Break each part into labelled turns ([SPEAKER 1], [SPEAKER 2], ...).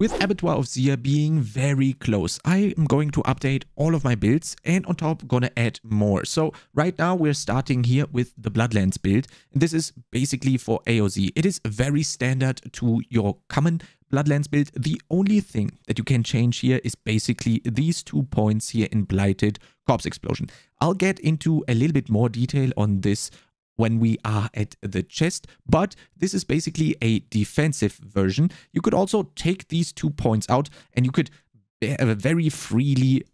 [SPEAKER 1] With Abattoir of Zir being very close, I am going to update all of my builds and on top gonna add more. So right now we're starting here with the Bloodlands build. And this is basically for AoZ. It is very standard to your common Bloodlands build. The only thing that you can change here is basically these 2 points here in Blighted Corpse Explosion. I'll get into a little bit more detail on this when we are at the chest, but this is basically a defensive version. You could also take these 2 points out and you could very freely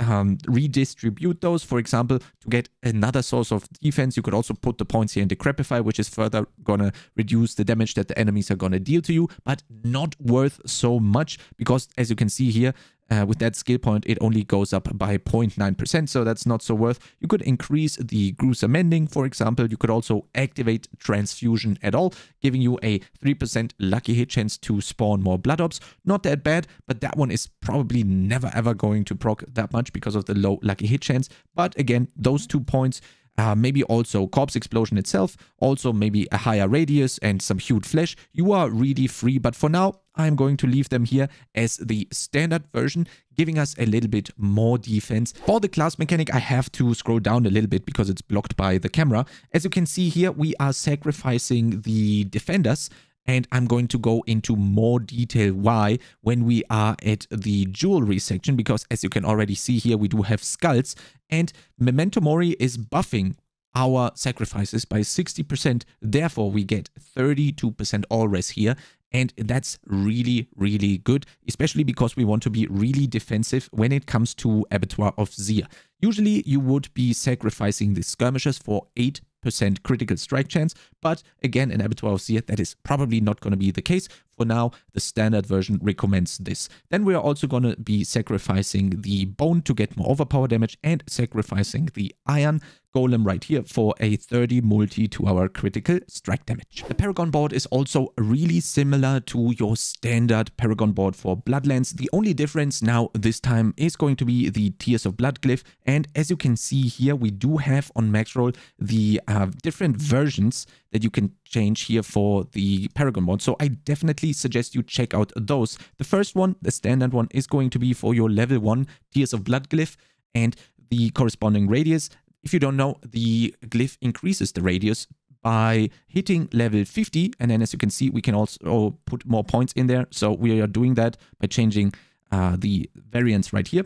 [SPEAKER 1] redistribute those. For example, to get another source of defense, you could also put the points here in Decrepify, which is further gonna reduce the damage that the enemies are gonna deal to you, but not worth so much because, as you can see here, with that skill point, it only goes up by 0.9%, so that's not so worth. You could increase the Gruesome Mending, for example. You could also activate Transfusion at all, giving you a 3% lucky hit chance to spawn more Blood Orbs. Not that bad, but that one is probably never ever going to proc that much because of the low lucky hit chance. But again, those 2 points, maybe also Corpse Explosion itself, also maybe a higher radius and some Hued Flesh. You are really free, but for now, I'm going to leave them here as the standard version, giving us a little bit more defense. For the class mechanic, I have to scroll down a little bit because it's blocked by the camera. As you can see here, we are sacrificing the defenders, and I'm going to go into more detail why when we are at the jewelry section, because as you can already see here, we do have skulls, and Memento Mori is buffing our sacrifices by 60%. Therefore, we get 32% all res here. And that's really, really good, especially because we want to be really defensive when it comes to Abattoir of Zir. Usually, you would be sacrificing the skirmishers for 8% critical strike chance, but again, in Abattoir of Zir, that is probably not going to be the case. For now, the standard version recommends this. Then we are also going to be sacrificing the bone to get more overpower damage and sacrificing the iron golem right here for a 30 multi to our critical strike damage. The Paragon board is also really similar to your standard Paragon board for Bloodlands. The only difference now this time is going to be the Tears of Blood glyph, and as you can see here, we do have on max roll the different versions that you can change here for the Paragon board. So I definitely suggest you check out those. The first one, the standard one, is going to be for your level 1 Tears of Blood glyph and the corresponding radius. If you don't know, the glyph increases the radius by hitting level 50, and then as you can see, we can also put more points in there. So we are doing that by changing the variants right here.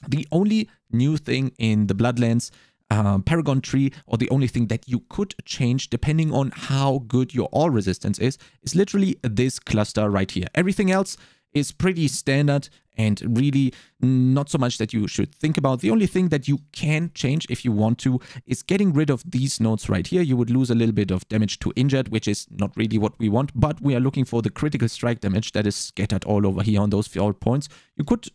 [SPEAKER 1] The only new thing in the Bloodlands Paragon tree, or the only thing that you could change depending on how good your all resistance is literally this cluster right here. Everything else is pretty standard and really not so much that you should think about. The only thing that you can change if you want to is getting rid of these nodes right here. You would lose a little bit of damage to injured, which is not really what we want, but we are looking for the critical strike damage that is scattered all over here on those 4 points. You could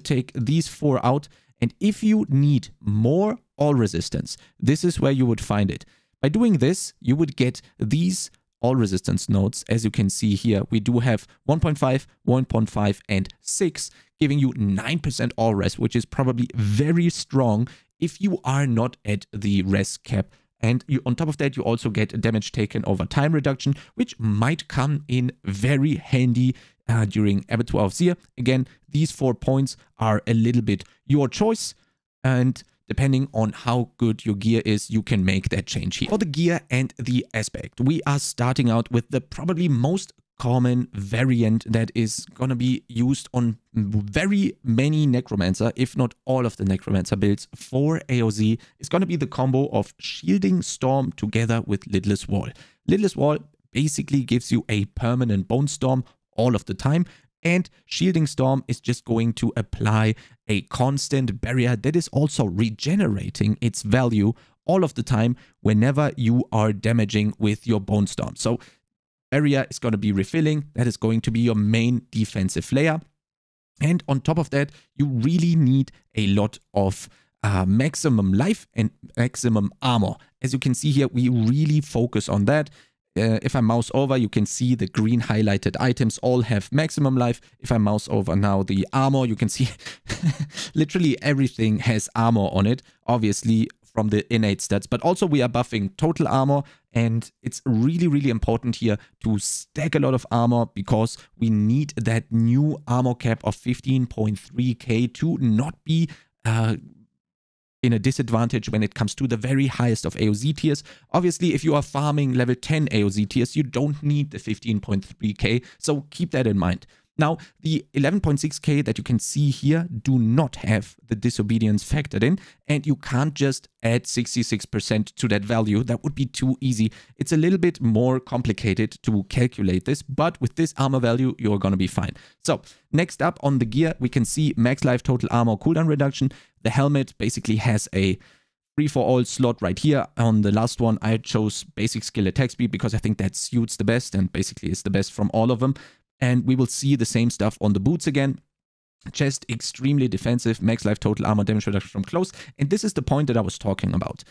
[SPEAKER 1] take these 4 out, and if you need more all resistance, this is where you would find it. By doing this, you would get these all resistance nodes. As you can see here, we do have 1.5, 1.5, and 6, giving you 9% all res, which is probably very strong if you are not at the res cap. And on top of that, you also get damage taken over time reduction, which might come in very handy during Abattoir of Zir. Again, these 4 points are a little bit your choice, and depending on how good your gear is, you can make that change here. For the gear and the aspect, we are starting out with the probably most common variant that is going to be used on very many Necromancer, if not all of the Necromancer builds for AoZ. Is going to be the combo of Shielding Storm together with Lidless Wall. Lidless Wall basically gives you a permanent Bone Storm all of the time, and Shielding Storm is just going to apply a constant barrier that is also regenerating its value all of the time whenever you are damaging with your Bone Storm. So barrier is going to be refilling. That is going to be your main defensive layer. And on top of that, you really need a lot of maximum life and maximum armor. As you can see here, we really focus on that. If I mouse over, you can see the green highlighted items all have maximum life. If I mouse over now the armor, you can see literally everything has armor on it. Obviously, from the innate stats, but also we are buffing total armor, and it's really, really important here to stack a lot of armor because we need that new armor cap of 15.3k to not be in a disadvantage when it comes to the very highest of AoZ tiers. Obviously, if you are farming level 10 AoZ tiers, you don't need the 15.3k, so keep that in mind. Now, the 11.6k that you can see here do not have the disobedience factored in, and you can't just add 66% to that value. That would be too easy. It's a little bit more complicated to calculate this, but with this armor value, you're going to be fine. So, next up on the gear, we can see max life, total armor, cooldown reduction. The helmet basically has a free-for-all slot right here. On the last one, I chose basic skill attack speed because I think that suits the best and basically is the best from all of them. And we will see the same stuff on the boots again. Chest, extremely defensive, max life, total armor, damage reduction from close. And this is the point that I was talking about.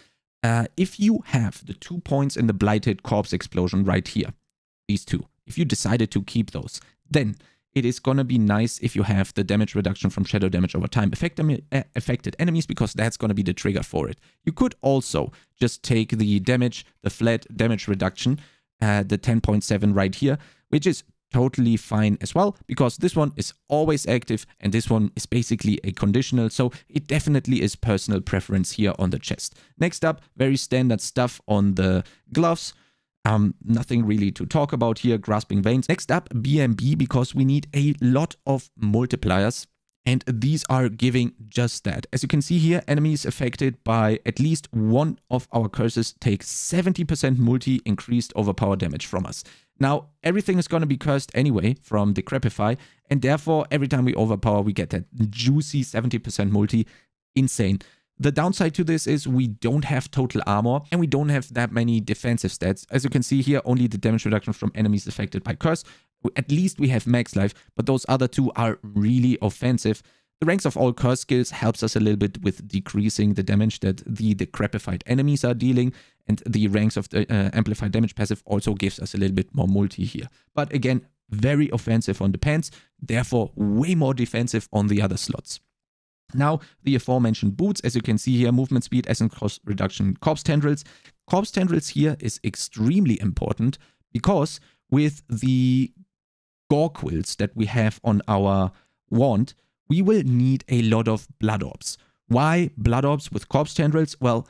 [SPEAKER 1] If you have the 2 points in the Blighted Corpse Explosion right here, these two, if you decided to keep those, then it is going to be nice if you have the damage reduction from shadow damage over time affected enemies, because that's going to be the trigger for it. You could also just take the damage, the flat damage reduction, the 10.7 right here, which is totally fine as well, because this one is always active and this one is basically a conditional, so it definitely is personal preference here on the chest. Next up, very standard stuff on the gloves. Nothing really to talk about here. Grasping Veins. Next up, BMB, because we need a lot of multipliers, and these are giving just that. As you can see here, enemies affected by at least one of our curses take 70% multi increased overpower damage from us. Now, everything is going to be cursed anyway from Decrepify, and therefore, every time we overpower, we get that juicy 70% multi. Insane. The downside to this is we don't have total armor and we don't have that many defensive stats. As you can see here, only the damage reduction from enemies affected by curse. At least we have max life, but those other two are really offensive. The ranks of all curse skills helps us a little bit with decreasing the damage that the decrepified enemies are dealing, and the ranks of the amplified damage passive also gives us a little bit more multi here. But again, very offensive on the pants, therefore way more defensive on the other slots. Now, the aforementioned boots, as you can see here, movement speed, essence cost reduction, corpse tendrils. Corpse tendrils here is extremely important because with the gore quills that we have on our wand, we will need a lot of blood orbs. Why blood orbs with corpse tendrils? Well,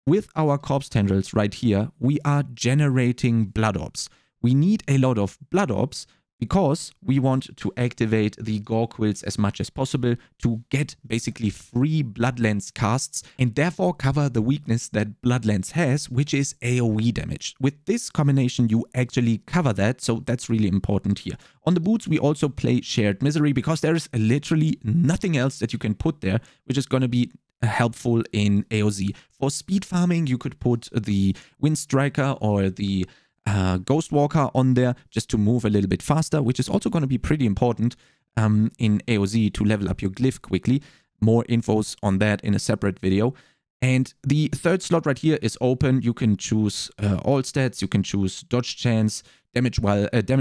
[SPEAKER 1] with our corpse tendrils right here, we are generating blood orbs. We need a lot of blood orbs because we want to activate the gore quills as much as possible to get basically free Bloodlance casts and therefore cover the weakness that Bloodlance has, which is AoE damage. With this combination, you actually cover that, so that's really important here. On the boots, we also play Shared Misery because there is literally nothing else that you can put there, which is going to be helpful in AoZ. For speed farming, you could put the Wind Striker or the Ghost Walker on there just to move a little bit faster, which is also going to be pretty important in AoZ to level up your glyph quickly. More infos on that in a separate video. And the third slot right here is open. You can choose all stats. You can choose dodge chance, damage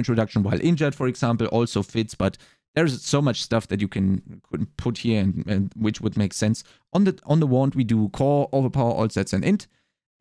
[SPEAKER 1] reduction while injured, for example, also fits, but there's so much stuff that you can put here and which would make sense. On the wand, we do core, overpower, all stats, and int.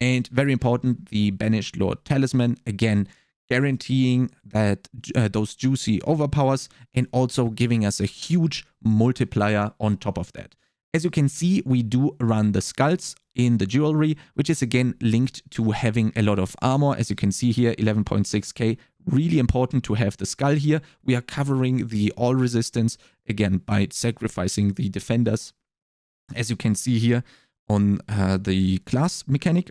[SPEAKER 1] And very important, the Banished Lord Talisman, again, guaranteeing that those juicy overpowers and also giving us a huge multiplier on top of that. As you can see, we do run the skulls in the jewelry, which is again linked to having a lot of armor. As you can see here, 11.6k, really important to have the skull here. We are covering the all resistance, again, by sacrificing the defenders, as you can see here on the class mechanic.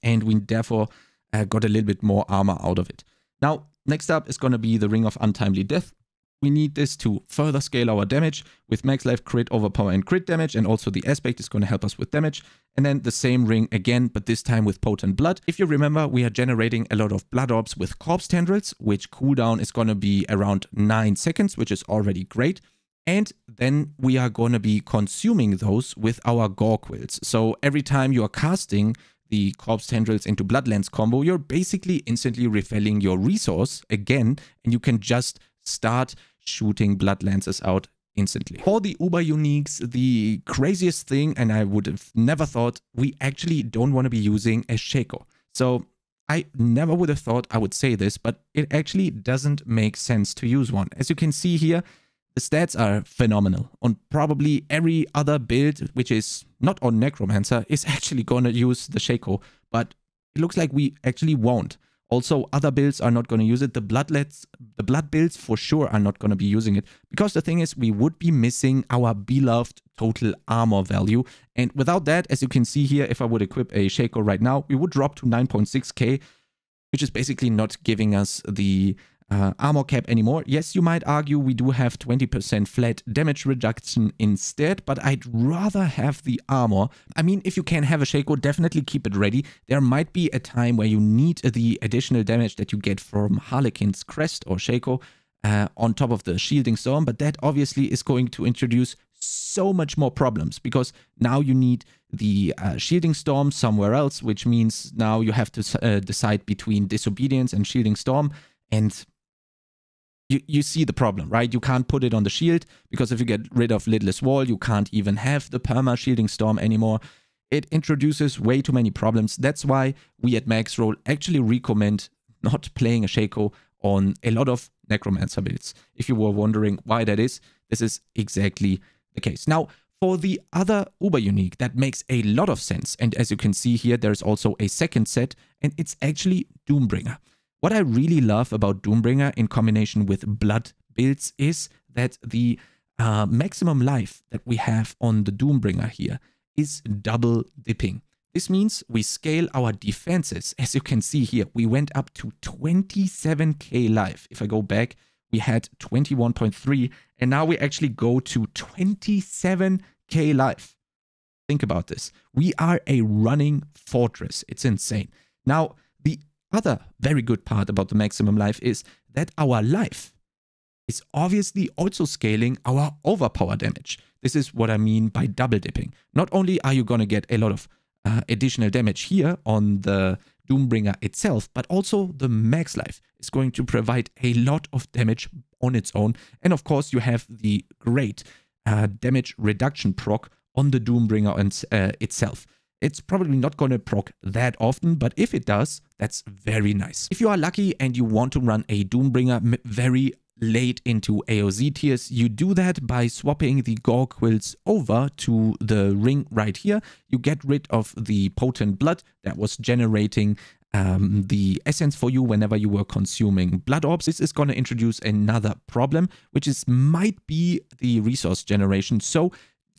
[SPEAKER 1] And we therefore got a little bit more armor out of it. Now, next up is going to be the Ring of Untimely Death. We need this to further scale our damage with max life, crit, overpower, and crit damage. And also the aspect is going to help us with damage. And then the same ring again, but this time with potent blood. If you remember, we are generating a lot of blood orbs with corpse tendrils, which cooldown is going to be around 9 seconds, which is already great. And then we are going to be consuming those with our gore quills. So every time you are casting the corpse tendrils into Bloodlance combo, you're basically instantly refilling your resource again, and you can just start shooting Bloodlances out instantly. For the Uber Uniques, the craziest thing, and I would have never thought, we actually don't want to be using a Shaco. So I never would have thought I would say this, but it actually doesn't make sense to use one. As you can see here, the stats are phenomenal. On probably every other build, which is not on Necromancer, is actually going to use the Shaco, but it looks like we actually won't. Also, other builds are not going to use it. The blood builds for sure are not going to be using it, because the thing is, we would be missing our beloved total armor value. And without that, as you can see here, if I would equip a Shaco right now, we would drop to 9.6k, which is basically not giving us the armor cap anymore. Yes, you might argue we do have 20% flat damage reduction instead, but I'd rather have the armor. I mean, if you can have a Shaco, definitely keep it ready. There might be a time where you need the additional damage that you get from Harlequin's Crest or Shaco on top of the Shielding Storm, but that obviously is going to introduce so much more problems, because now you need the Shielding Storm somewhere else, which means now you have to decide between Disobedience and Shielding Storm, and you see the problem, right? You can't put it on the shield, because if you get rid of Lidless Wall, you can't even have the perma Shielding Storm anymore. It introduces way too many problems. That's why we at Maxroll actually recommend not playing a Shaco on a lot of Necromancer builds. If you were wondering why that is, this is exactly the case. Now, for the other Uber Unique, that makes a lot of sense. And as you can see here, there's also a second set, and it's actually Doombringer. What I really love about Doombringer in combination with blood builds is that the maximum life that we have on the Doombringer here is double dipping. This means we scale our defenses. As you can see here, we went up to 27k life. If I go back, we had 21.3, and now we actually go to 27k life. Think about this. We are a running fortress. It's insane. Now, the other very good part about the maximum life is that our life is obviously also scaling our overpower damage. This is what I mean by double dipping. Not only are you going to get a lot of additional damage here on the Doombringer itself, but also the max life is going to provide a lot of damage on its own. And of course, you have the great damage reduction proc on the Doombringer itself. It's probably not going to proc that often, but if it does, that's very nice. If you are lucky and you want to run a Doombringer very late into AoZ tiers, you do that by swapping the Gore Quills over to the ring right here. You get rid of the potent blood that was generating the essence for you whenever you were consuming blood orbs. This is going to introduce another problem, which might be the resource generation. So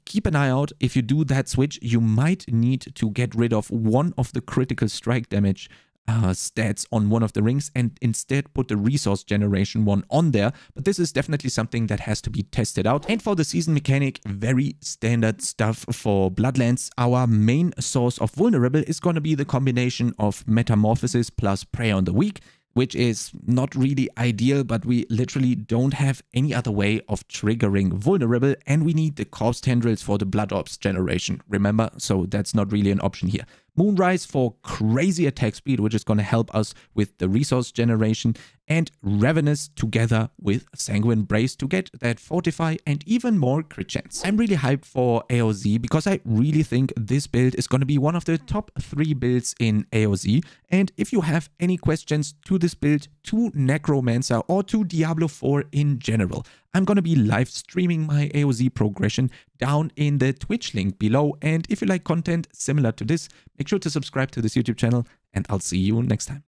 [SPEAKER 1] keep an eye out. If you do that switch, you might need to get rid of one of the critical strike damage stats on one of the rings and instead put the resource generation one on there. But this is definitely something that has to be tested out. And for the season mechanic, very standard stuff for Bloodlands. Our main source of vulnerable is going to be the combination of Metamorphosis plus Prey on the Weak, which is not really ideal, but we literally don't have any other way of triggering vulnerable, and we need the Corpse Tendrils for the Blood Orbs generation, remember? So that's not really an option here. Moonrise for crazy attack speed, which is going to help us with the resource generation, and Ravenous together with Sanguine Brace to get that Fortify and even more crit chance. I'm really hyped for AoZ because I really think this build is going to be one of the top 3 builds in AoZ, and if you have any questions to this build, to Necromancer or to Diablo 4 in general, I'm going to be live streaming my AoZ progression down in the Twitch link below, and if you like content similar to this, make sure to subscribe to this YouTube channel, and I'll see you next time.